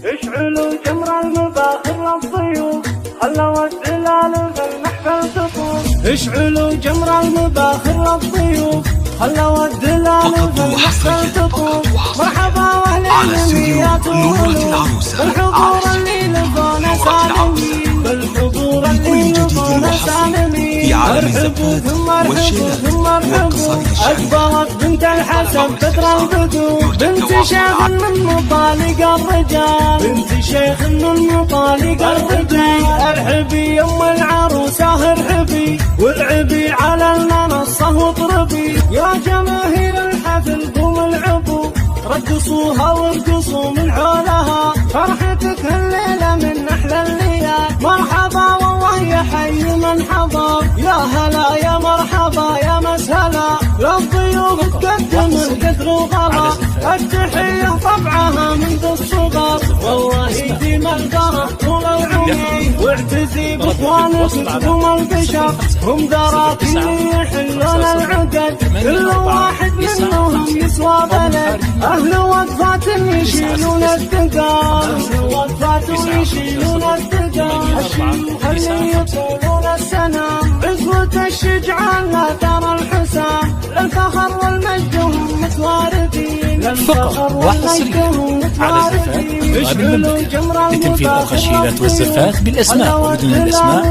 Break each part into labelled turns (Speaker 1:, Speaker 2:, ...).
Speaker 1: اشعلوا جمر المباخر للضيوف، خلوا الدلال في المحفل تطوف. اشعلوا جمر المباخر للضيوف، خلوا الدلال في المحفل تطوف. مرحبا واهل اليميات والولوف، بالحضور اللي لفونا سالمين، بالحضور اللي لفونا سالمين. ارحبوا ثم ارحبوا ثم ارحبوا، اكبرت بنت الحسن بدر البدور، بنت شيخ من مطالق الرجال، بنت شيخ من مطالق الرجال. ارحبي يم العروسه ارحبي، والعبي على المنصه واضربي. يا جماهير الحفل قوموا العبوا، رقصوها وارقصوا من حولها، فرحتك هالليله من احلى الليال. مرحبا والله يا حي من حضر، يا هلا يا مرحبا يا مسهلا، للضيوف تقدم القدر وغلا. التحيه طبعها منذ الصغر، والله يديم القرف طول العمر. واعتزي باخوانك هم البشر، هم ذراكي يحلون العقد، كل واحد منهم يسوى بلد. اهل وقفات يشيلون الثقال، اهل وقفات يشيلون الثقال. الشيوخ اللي يطولون السنام، عزوة الشجعان لا ترى الحسام، للفخر والمجد هم متواردين، للفخر والمجد هم متواردين. اشعلوا جمر
Speaker 2: تنفيذ الخشيلات والزفات بالاسماء وبدون الاسماء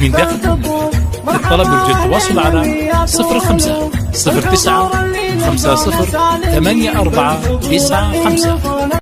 Speaker 2: من داخل الجمهور. للطلب يرجى التواصل على 05 09 50 84 95.